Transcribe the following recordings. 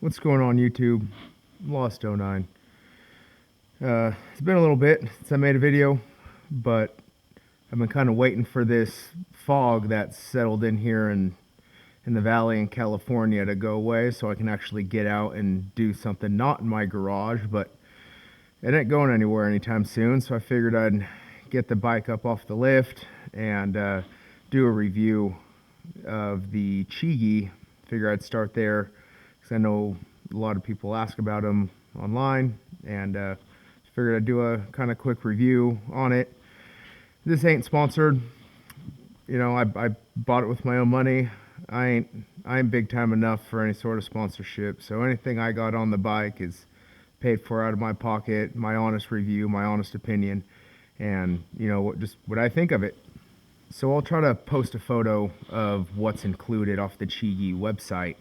What's going on YouTube? Lost09. It's been a little bit since I made a video, but I've been kind of waiting for this fog that's settled in here in the valley in California to go away so I can actually get out and do something not in my garage, but it ain't going anywhere anytime soon, so I figured I'd get the bike up off the lift and do a review of the Chigee. Figure I'd start there because I know a lot of people ask about them online, and figured I'd do a kind of quick review on it. This ain't sponsored. I bought it with my own money. I ain't big time enough for any sort of sponsorship. So anything I got on the bike is paid for out of my pocket, my honest review, my honest opinion, and just what I think of it. So I'll try to post a photo of what's included off the Chigee website.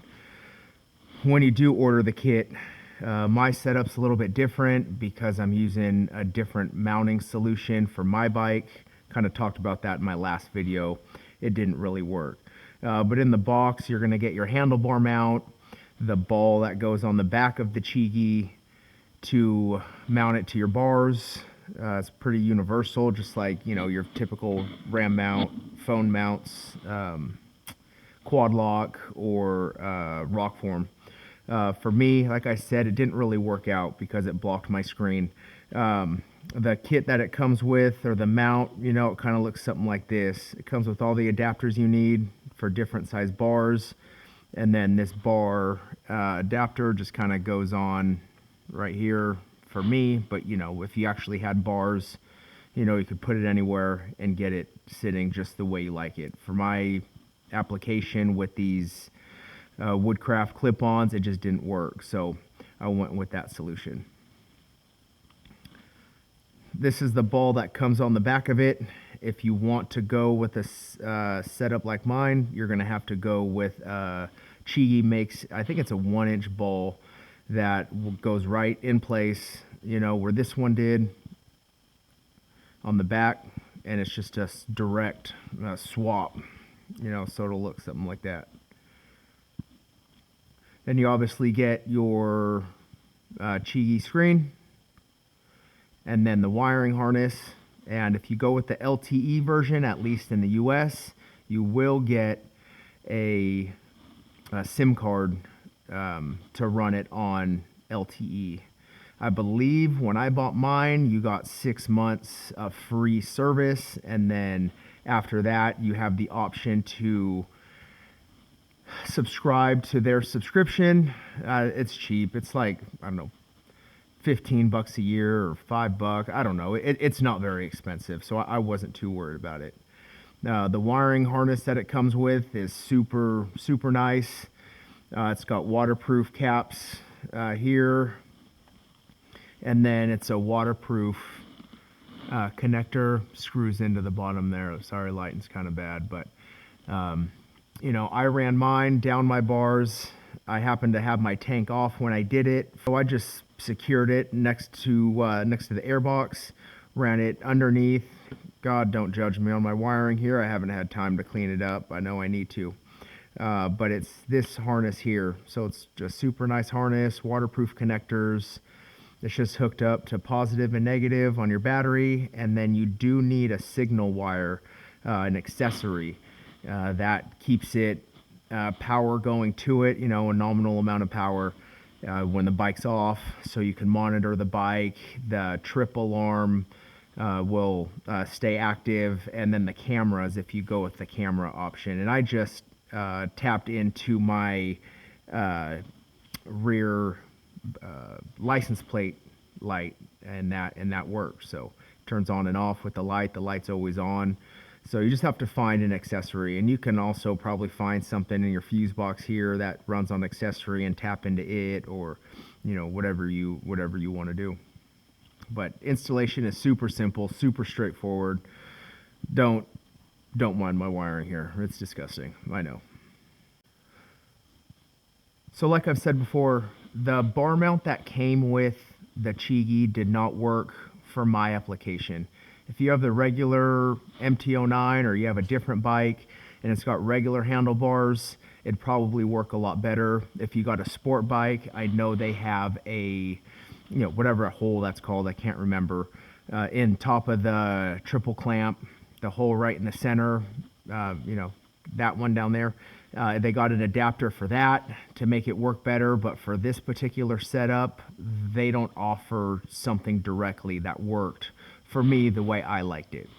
When you do order the kit, my setup's a little bit different because I'm using a different mounting solution for my bike. Kind of talked about that in my last video. It didn't really work. But in the box, you're going to get your handlebar mount, the ball that goes on the back of the Chigee to mount it to your bars. It's pretty universal, just like your typical RAM mount, phone mounts, quad lock, or rock form. For me, like I said, it didn't really work out because it blocked my screen. The kit that it comes with, or the mount, it kind of looks something like this. It comes with all the adapters you need for different size bars, and then this bar adapter just kind of goes on right here for me. But if you actually had bars, you could put it anywhere and get it sitting just the way you like it. For my application with these Woodcraft clip-ons, it just didn't work, so I went with that solution. This is the ball that comes on the back of it. If you want to go with a setup like mine, you're going to have to go with Chigee makes, I think it's a 1-inch ball that goes right in place, where this one did on the back, and it's just a direct swap, so it'll look something like that. Then you obviously get your Chigee screen, and then the wiring harness. And if you go with the LTE version, at least in the US, you will get a SIM card to run it on LTE. I believe when I bought mine, you got 6 months of free service, and then after that, you have the option to subscribe to their subscription. It's cheap. It's like, I don't know, $15 a year or $5. I don't know. It's not very expensive, so I wasn't too worried about it. The wiring harness that it comes with is super nice. It's got waterproof caps here, and then it's a waterproof connector, screws into the bottom there. Sorry, lighting's kind of bad, but I ran mine down my bars. I happened to have my tank off when I did it, so I just secured it next to the airbox, ran it underneath. God, don't judge me on my wiring here. I haven't had time to clean it up. I know I need to. But it's this harness here. So it's just super nice harness, waterproof connectors. It's just hooked up to positive and negative on your battery. And then you do need a signal wire, an accessory that keeps it power going to it, a nominal amount of power when the bike's off, so you can monitor the bike. The trip alarm will stay active, and then the cameras if you go with the camera option. And I just tapped into my rear license plate light, and that works. So it turns on and off with the light. The light's always on. So you just have to find an accessory, and you can also probably find something in your fuse box here that runs on accessory and tap into it, or whatever you want to do. But installation is super simple, super straightforward. Don't mind my wiring here. It's disgusting, I know. So like I've said before, the bar mount that came with the Chigee did not work for my application. If you have the regular MT-09 or you have a different bike and it's got regular handlebars, it'd probably work a lot better. If you got a sport bike, I know they have a, whatever a hole that's called, I can't remember, in top of the triple clamp, the hole right in the center, that one down there. They got an adapter for that to make it work better, but for this particular setup, they don't offer something directly that worked for me the way I liked it.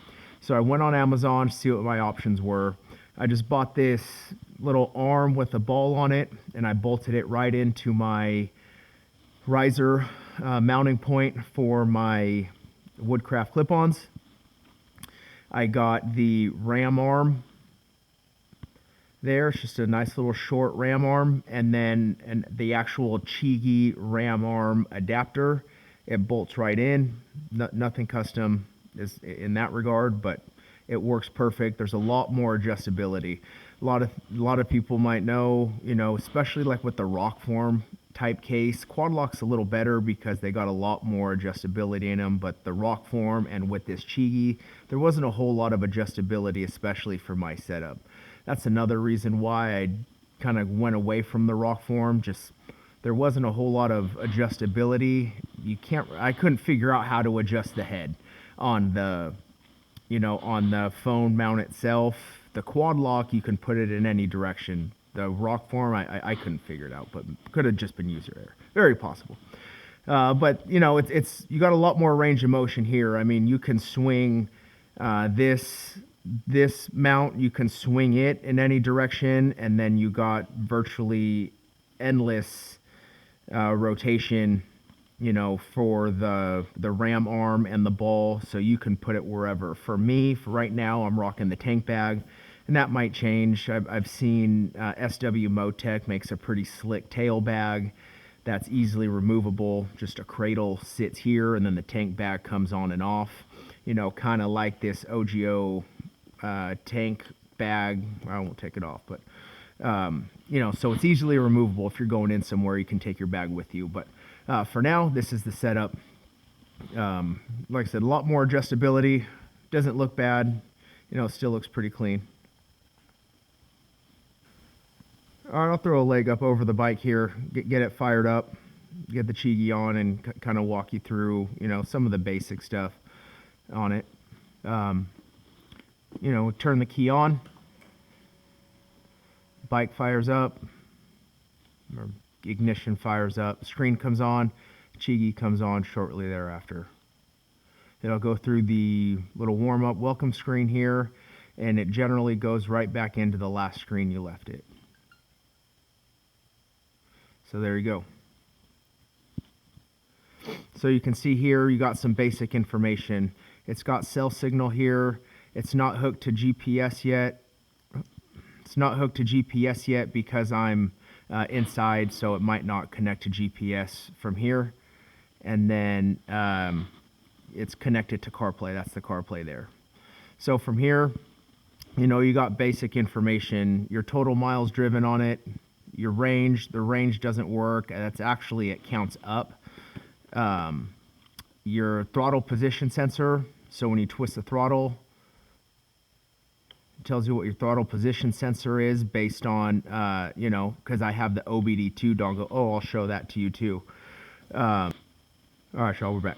So I went on Amazon to see what my options were. I just bought this little arm with a ball on it, and I bolted it right into my riser mounting point for my Woodcraft clip-ons. I got the ram arm there. It's just a nice little short ram arm, and then the actual Chigee ram arm adapter. It bolts right in. Nothing custom is in that regard, but it works perfect. There's a lot more adjustability. A lot of people might know, especially like with the rock form type case, Quad Lock's a little better because they got a lot more adjustability in them, but the rock form and with this Chigee, there wasn't a whole lot of adjustability, especially for my setup. That's another reason why I kind of went away from the rock form. Just there wasn't a whole lot of adjustability. I couldn't figure out how to adjust the head on the on the phone mount itself. The Quad Lock, you can put it in any direction. The rock form, I couldn't figure it out, but could have just been user error. Very possible. But it's you got a lot more range of motion here. I mean, you can swing this mount, you can swing it in any direction, and then you got virtually endless rotation, for the ram arm and the ball, so you can put it wherever. For me, for right now, I'm rocking the tank bag, and that might change. I've seen SW Motec makes a pretty slick tail bag that's easily removable. Just a cradle sits here, and then the tank bag comes on and off. Kind of like this OGO tank bag. I won't take it off, but so it's easily removable. If you're going in somewhere, you can take your bag with you. But for now, this is the setup. Like I said, a lot more adjustability. Doesn't look bad. Still looks pretty clean. All right, I'll throw a leg up over the bike here, get it fired up, get the Chigee on, and kind of walk you through, some of the basic stuff on it. Turn the key on, bike fires up, or ignition fires up, screen comes on, Chigee comes on shortly thereafter. It'll go through the little warm-up welcome screen here, and it generally goes right back into the last screen you left it. So there you go. So you can see here you got some basic information. It's got cell signal here. It's not hooked to GPS yet. It's not hooked to GPS yet because I'm inside, so it might not connect to GPS from here. And then it's connected to CarPlay. That's the CarPlay there. So from here, you got basic information. Your total miles driven on it. Your range, the range doesn't work. That's actually, it counts up. Your throttle position sensor. So when you twist the throttle, it tells you what your throttle position sensor is based on, because I have the OBD2 dongle. Oh, I'll show that to you too. All right, Shaw, we're back.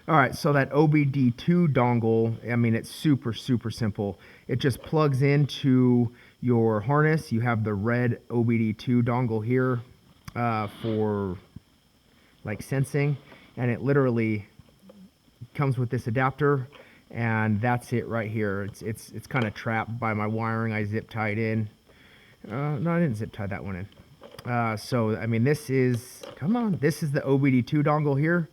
All right, so that OBD2 dongle, I mean, it's super, super simple. It just plugs into your harness. You have the red OBD2 dongle here for like sensing, and it literally comes with this adapter, and that's it right here. It's kind of trapped by my wiring. I zip tied in. No, I didn't zip tie that one in. So I mean, this is the OBD2 dongle here.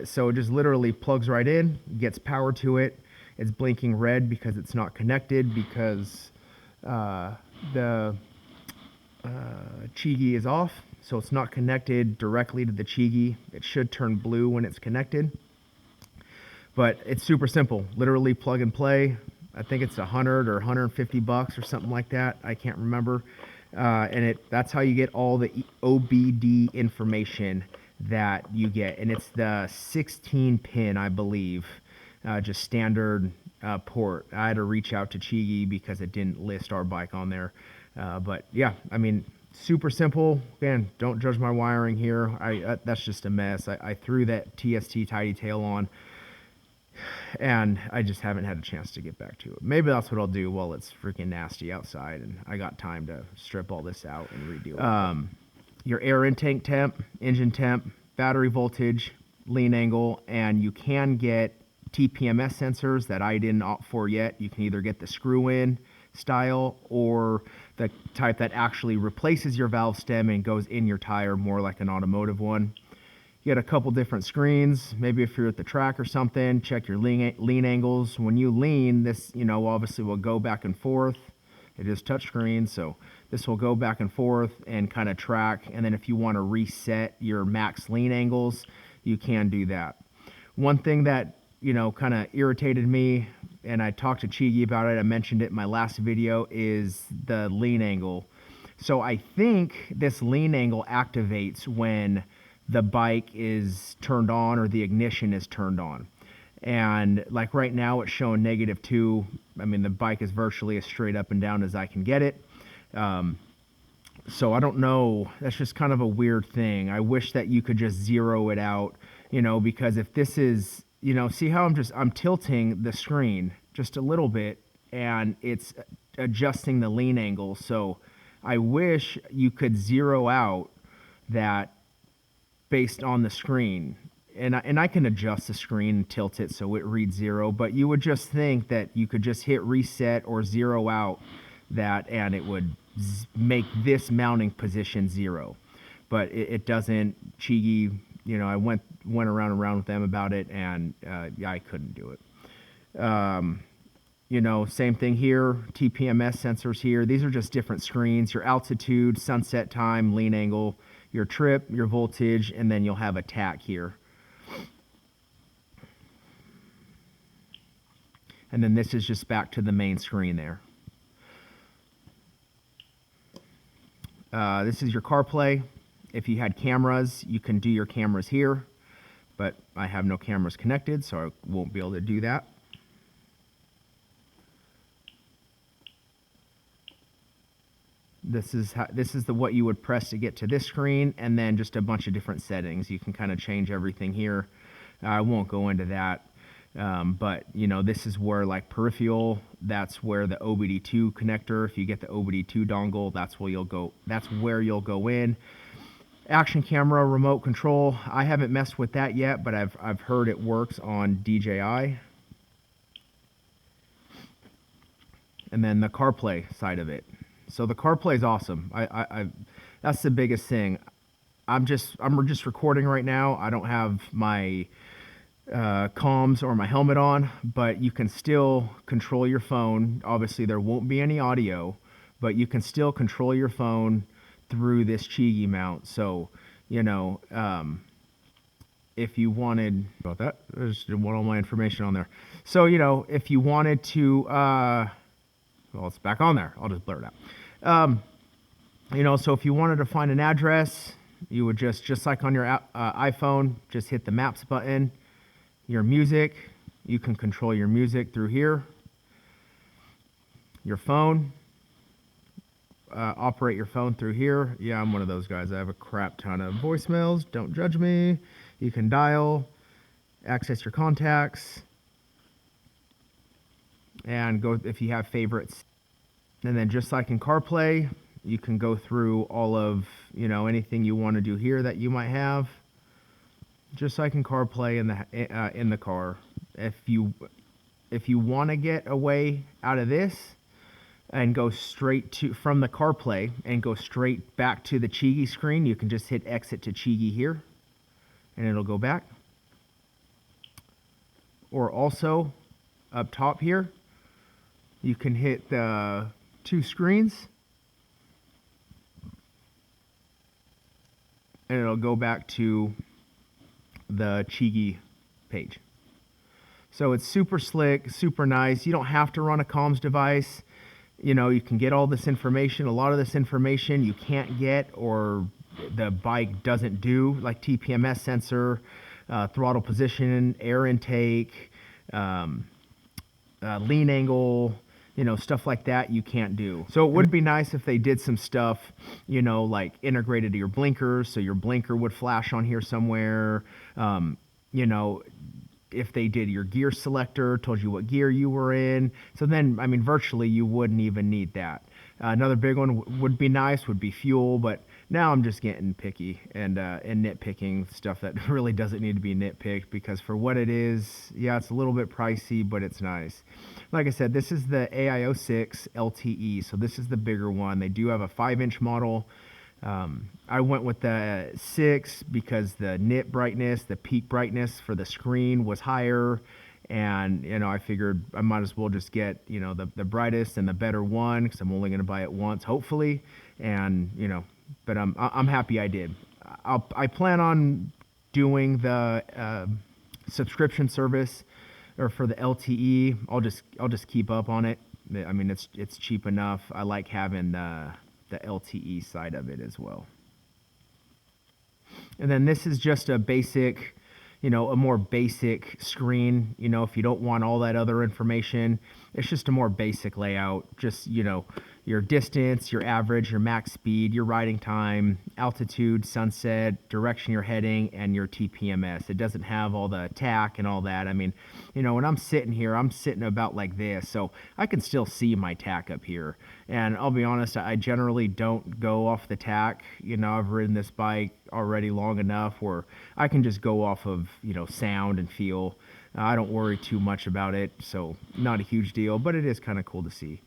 So it just literally plugs right in, gets power to it. It's blinking red because it's not connected, because the Chigee is off, so it's not connected directly to the Chigee. It should turn blue when it's connected. But it's super simple, literally plug and play. I think it's $100 or $150 or something like that. I can't remember. And that's how you get all the OBD information that you get. And it's the 16 pin, I believe, just standard port. I had to reach out to Chigee because it didn't list our bike on there. But yeah, I mean, super simple. Again, don't judge my wiring here. That's just a mess. I threw that TST tidy tail on, and I just haven't had a chance to get back to it. Maybe that's what I'll do while it's freaking nasty outside and I got time to strip all this out and redo it. Your air intake temp, engine temp, battery voltage, lean angle, and you can get TPMS sensors that I didn't opt for yet. You can either get the screw-in style or the type that actually replaces your valve stem and goes in your tire, more like an automotive one. You get a couple different screens. Maybe if you're at the track or something, check your lean angles. When you lean, this, obviously will go back and forth. It is touchscreen, so this will go back and forth and kind of track. And then if you want to reset your max lean angles, you can do that. One thing that, kind of irritated me, and I talked to Chigee about it, I mentioned it in my last video, is the lean angle. So I think this lean angle activates when the bike is turned on or the ignition is turned on. And like right now it's showing -2. I mean, the bike is virtually as straight up and down as I can get it. So I don't know, that's just kind of a weird thing. I wish that you could just zero it out, because if this is, see how I'm tilting the screen just a little bit and it's adjusting the lean angle. So I wish you could zero out that based on the screen. And I can adjust the screen and tilt it so it reads 0, but you would just think that you could just hit reset or zero out that and it would make this mounting position 0. But it doesn't. Chigee, I went around with them about it, and yeah, I couldn't do it. Same thing here, TPMS sensors here. These are just different screens, your altitude, sunset time, lean angle, your trip, your voltage, and then you'll have a tach here. And then this is just back to the main screen there. This is your CarPlay. If you had cameras, you can do your cameras here, but I have no cameras connected, so I won't be able to do that. This is what you would press to get to this screen, and then just a bunch of different settings. You can kind of change everything here. I won't go into that. But this is where, like, peripheral, that's where the OBD2 connector, if you get the OBD2 dongle, that's where you'll go in. Action camera, remote control. I haven't messed with that yet, but I've heard it works on DJI. And then the CarPlay side of it. So the CarPlay is awesome. That's the biggest thing. I'm just recording right now. I don't have my comms or my helmet on, but you can still control your phone. Obviously there won't be any audio, but you can still control your phone through this Chigee mount. So if you wanted about that, I just didn't want all my information on there. So if you wanted to well, it's back on there, I'll just blur it out. So if you wanted to find an address, you would just like on your iPhone, just hit the maps button. Your music, you can control your music through here. Your phone, operate your phone through here. Yeah, I'm one of those guys. I have a crap ton of voicemails. Don't judge me. You can dial, access your contacts, and go if you have favorites. And then just like in CarPlay, you can go through all of, anything you want to do here that you might have. Just like in CarPlay in the car. If you want to get away out of this and go straight from the CarPlay and go straight back to the Chigee screen, you can just hit exit to Chigee here, and it'll go back. Or also up top here, you can hit the 2 screens, and it'll go back to the Chigee page. So it's super slick, super nice. You don't have to run a comms device. You can get all this information. A lot of this information you can't get, or the bike doesn't do, like TPMS sensor, throttle position, air intake, lean angle, stuff like that you can't do. So it would be nice if they did some stuff, like integrated to your blinkers, so your blinker would flash on here somewhere. You know, if they did your gear selector, told you what gear you were in. So then, I mean, virtually you wouldn't even need that. Another big one would be nice, would be fuel, but now I'm just getting picky and nitpicking stuff that really doesn't need to be nitpicked, because for what it is, yeah, it's a little bit pricey, but it's nice. Like I said, this is the AIO-6 LTE, so this is the bigger one. They do have a 5-inch model. I went with the 6 because the nit brightness, the peak brightness for the screen was higher, and I figured I might as well just get the brightest and the better one, because I'm only going to buy it once, hopefully. And but I'm happy I did. I plan on doing the subscription service, or for the LTE. I'll just keep up on it. I mean, it's cheap enough. I like having the LTE side of it as well. And then this is just a basic, a more basic screen. If you don't want all that other information, it's just a more basic layout. Just, your distance, your average, your max speed, your riding time, altitude, sunset, direction you're heading, and your TPMS. It doesn't have all the TAC and all that. I mean, when I'm sitting here, I'm sitting about like this, so I can still see my TAC up here. And I'll be honest, I generally don't go off the TAC. I've ridden this bike already long enough where I can just go off of, sound and feel. I don't worry too much about it, so not a huge deal, but it is kind of cool to see.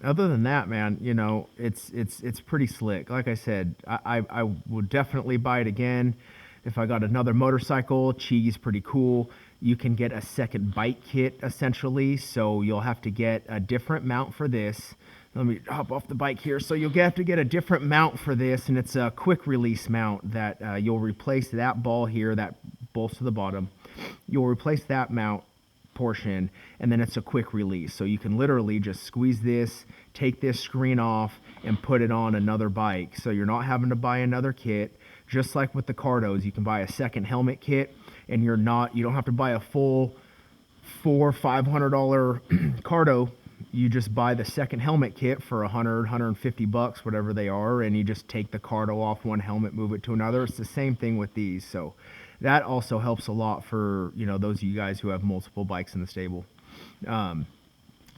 Other than that, man, it's pretty slick. Like I said, I would definitely buy it again. If I got another motorcycle, Chigee's pretty cool. You can get a second bike kit, essentially, so you'll have to get a different mount for this. Let me hop off the bike here. So you'll have to get a different mount for this, and it's a quick release mount that you'll replace that ball here that bolts to the bottom. You'll replace that mount portion, and then it's a quick release, so you can literally just squeeze this, take this screen off, and put it on another bike, so you're not having to buy another kit. Just like with the Cardos, you can buy a second helmet kit, and you don't have to buy a full $400-$500 Cardo. You just buy the second helmet kit for $150, whatever they are, and you just take the Cardo off one helmet, move it to another. It's the same thing with these, so that also helps a lot for those of you guys who have multiple bikes in the stable. And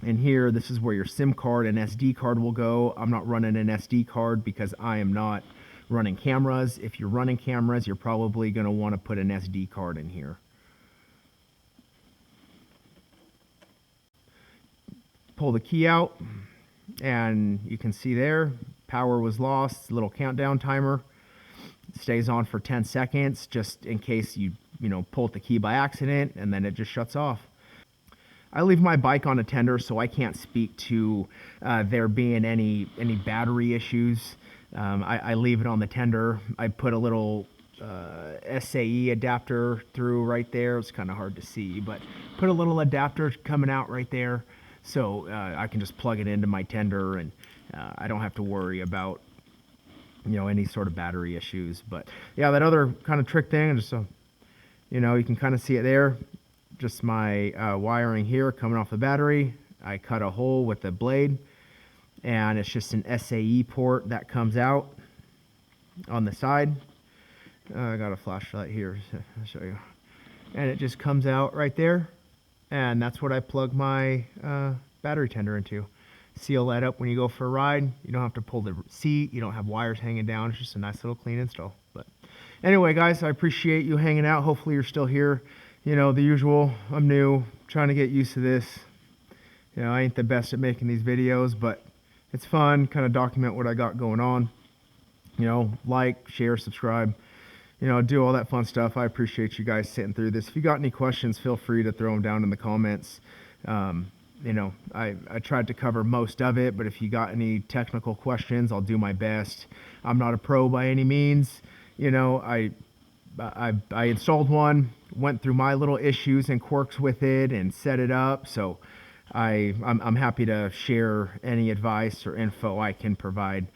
here, this is where your SIM card and SD card will go. I'm not running an SD card because I am not running cameras. If you're running cameras, you're probably going to want to put an SD card in here. Pull the key out, and you can see there, power was lost. Little countdown timer. It stays on for 10 seconds, just in case you pull the key by accident, and then it just shuts off. I leave my bike on a tender, so I can't speak to there being any battery issues. I leave it on the tender. I put a little SAE adapter through right there. It's kind of hard to see, but put a little adapter coming out right there, so I can just plug it into my tender, and I don't have to worry about any sort of battery issues. But yeah, that other kind of trick thing, just so you can kind of see it there. Just my wiring here coming off the battery. I cut a hole with the blade, and it's just an SAE port that comes out on the side. I got a flashlight here, so I'll show you. And it just comes out right there, and that's what I plug my battery tender into. Seal that up when you go for a ride. You don't have to pull the seat. You don't have wires hanging down. It's just a nice little clean install. But anyway, guys, I appreciate you hanging out. Hopefully you're still here. The usual, I'm new, trying to get used to this. I ain't the best at making these videos, but it's fun, kind of document what I got going on. Like, share, subscribe, do all that fun stuff. I appreciate you guys sitting through this. If you got any questions, feel free to throw them down in the comments. I tried to cover most of it, but if you got any technical questions, I'll do my best. I'm not a pro by any means. I installed one, went through my little issues and quirks with it, and set it up. So I'm happy to share any advice or info I can provide.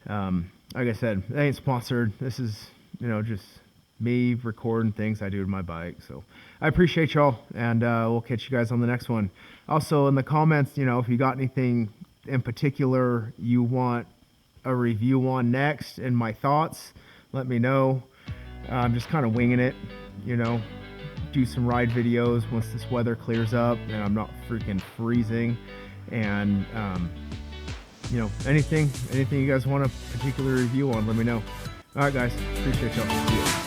Like I said, it ain't sponsored. This is just me recording things I do with my bike. So I appreciate y'all, and we'll catch you guys on the next one. Also, in the comments, you know, if you got anything in particular you want a review on next and my thoughts, let me know. I'm just kind of winging it, you know, do some ride videos once this weather clears up and I'm not freaking freezing. And you know, anything you guys want a particular review on, let me know. All right, guys, appreciate y'all. See ya.